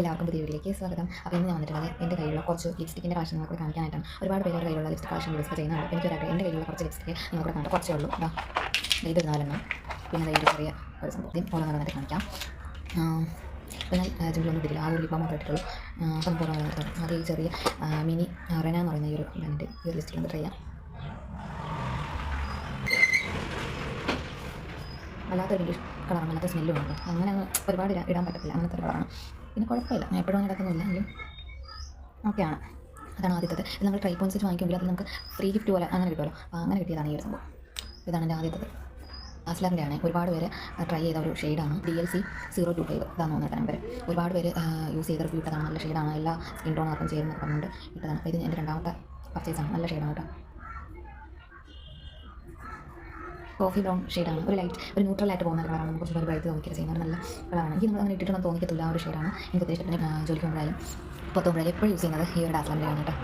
എല്ലാവർക്കും പുതിയ വീഡിയോയിലേക്ക് സ്വാഗതം. അപ്പോൾ ഇന്ന് ഞാൻ വന്നിട്ടുള്ളത് എൻ്റെ കയ്യിലുള്ള കുറച്ച് ലിപ്സ്റ്റിക്കിൻ്റെ കളക്ഷൻ നിങ്ങൾക്ക് കാണിക്കാനായിട്ടാണ്. ഒരുപാട് പേരുടെ കയ്യിലുള്ള ലിപ്സ്റ്റിക് കളക്ഷൻ യൂസ് ചെയ്യുന്നുണ്ട്. എനിക്കൊരാഗ്രഹം എൻ്റെ കയ്യിലുള്ള കുറച്ച് ലിപ്സ്റ്റിക്ക് നിങ്ങൾക്ക് കണ്ടു കുറച്ചേ ഉള്ളൂ. ഇത് 4 പിന്നെ ഒരു ചെറിയ ഒരു സംഭവം ഓരോന്ന് വന്നിട്ട് കാണിക്കാം. പിന്നെ ജിമ്മിലൊന്നും ഇട്ടില്ല, ആ ഒരു ലിപ്പ് മാത്രമേ ഇട്ടിട്ടുള്ളൂ. അപ്പം നമുക്ക് ഓരോ വന്നിട്ട് അത് ഈ ചെറിയ മിനി റെന എന്ന് പറയുന്ന ഈ ഒരു ബ്രാൻഡ് ഈ ഒരു ലിസ്റ്റിൽ ഒന്ന് ട്രൈ ചെയ്യാം. വല്ലാത്തൊരു ഇംഗ്ലീഷ് കളറാണ്, വല്ലാത്ത സ്മെല്ലും ഉണ്ട്. അങ്ങനെ ഒരുപാട് ഇടാൻ പറ്റത്തില്ല, അങ്ങനത്തെ ഒരു കളറാണ്. പിന്നെ കുഴപ്പമില്ല, ഞാൻ എപ്പോഴും അങ്ങനെ ഇടത്തൊന്നുമില്ല, എങ്കിലും ഓക്കെയാണ്. അതാണ് ആദ്യത്തത്. ഇത് നമ്മൾ ട്രൈ പോയിൻറ്റ്സ് വാങ്ങിക്കുമെങ്കിൽ അത് നമുക്ക് ഫ്രീ ഗിഫ്റ്റ് പോലെ അങ്ങനെ കിട്ടുമല്ലോ. അപ്പോൾ അങ്ങനെ കിട്ടിയതാണ് ഈ ഒരു സംഭവം. ഇതാണ് എൻ്റെ ആദ്യത്തത്. ആസ്ലറിൻ്റെ ആണ്. ഒരുപാട് പേര് ട്രൈ ചെയ്ത ഒരു ഷെയ്ഡാണ്. DLC 025 ഇതാണെന്ന് തോന്നിയിട്ട് നമ്പർ. ഒരുപാട് പേര് യൂസ് ചെയ്ത റിവ്യൂ ഇട്ടതാണ്. നല്ല ഷെയ്ഡാണ്, എല്ലാ സ്കിൻ ടോണർക്കും ചേരുന്ന പറഞ്ഞുകൊണ്ട് ഇട്ടതാണ്. ഇത് എൻ്റെ രണ്ടാമത്തെ പർച്ചേസാണ്. നല്ല ഷെയ്ഡാണ് കേട്ടോ. കോഫി ബ്രൗൺ ഷെയ്ഡാണ്. ഒരു ലൈറ്റ് ഒരു ന്യൂട്രലായിട്ട് പോകുന്ന കളറാണ്. നമുക്ക് കുറച്ച് ബ്രൈറ്റ് തോന്നിക്കുക ചെയ്യുന്ന നല്ല കളറാണ്. എനിക്ക് നമ്മൾ അങ്ങനെ ഇട്ടിട്ടൊന്നും തോന്നിക്കത്തില്ല. ആ ഒരു ഷെയ്ഡാണ് എനിക്ക് ഉദ്ദേശിച്ചിട്ട് ജോലിക്ക് പോകുമ്പോഴായാലും പുറത്തുമ്പോഴായാലും എപ്പോഴും യൂസ് ചെയ്യുന്നത് ഈ ഒരു ഡാസ്ലറിൻ്റെ ആണ് കേട്ടോ.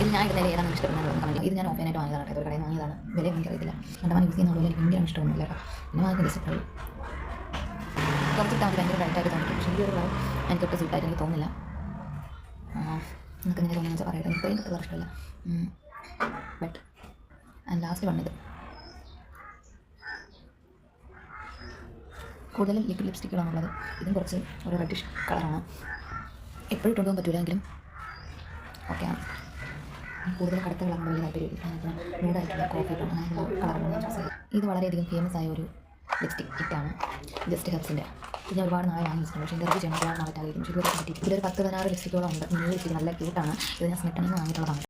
ഇത് ഞാൻ ഇടുന്നതിൽ ഏതാണ് ഇഷ്ടപ്പെടുന്നത് കണ്ടില്ല. ഇത് ഞാൻ ഓഫ്ലൈനായിട്ട് വാങ്ങിയതാണ് കേട്ടോ. ഒരു കടയിൽ വാങ്ങിയതാണ്. വില എനിക്കറിയത്തില്ല. രണ്ടാമത് യൂസ് ചെയ്യുന്ന എനിക്ക് ഭയങ്കര ഇഷ്ടമൊന്നുമില്ല കേട്ടോ. പിന്നെ വാങ്ങിക്കുന്ന ഇഷ്ടമുള്ളൂ. കുറച്ചിട്ടാൽ മതി, ഭയങ്കര ബ്രൈറ്റായിട്ട് തോന്നിക്കും. പക്ഷേ ഈ ഒരു കളർ എനിക്കൊട്ട് സ്യൂട്ടായിട്ട് എനിക്ക് തോന്നില്ല. നിങ്ങൾക്ക് ഇങ്ങനെ തോന്നുന്നത് പറയട്ടെ. എനിക്ക് ഇത്രയും കളർ ഇഷ്ടമല്ല. ബട്ട് ആൻഡ് ലാസ്റ്റ് വന്നത് കൂടുതലും ലിക്വിഡ് ലിപ്സ്റ്റിക്കുകളാണുള്ളത്. ഇതും കുറച്ച് ഒരു റെഡിഷ് കളറാണ്. എപ്പോഴും ഇട്ടുകൊണ്ടുപോകാൻ പറ്റില്ല, എങ്കിലും ഓക്കെയാണ്. കൂടുതൽ കടുത്ത കളറാണ് വലിയ താല്പര്യമില്ല. മൂടായിട്ടുള്ള കോഫി ബ്രൗൺ അങ്ങനെയുള്ള കളറാണ് ഞാൻ ചൂസ് ചെയ്യുന്നത്. ഇത് വളരെയധികം ഫേമസ് ആയ ഒരു ലിപ്സ്റ്റിക് കിറ്റാണ്, ജസ്റ്റ് ഹെർബ്സിൻ്റെ. ഇത് ഞാൻ ഒരുപാട് നാളെ വാങ്ങിച്ചിട്ടുണ്ട്. പക്ഷേ ഇൻ്റർവ്യൂ ചെയ്യണം ഒരുപാട് നാളായിട്ട് ആയിരിക്കും. പക്ഷേ ഇതൊരു 10-16 ലിപ്സ്റ്റിക്കുകളും ഉണ്ട്. ലിപ്സ്റ്റിക് നല്ല ക്യൂട്ടാണ്. ഇത് ഞാൻ സ്മിട്ടണിൽ നിന്ന് വാങ്ങിയിട്ടുള്ളതാണ്.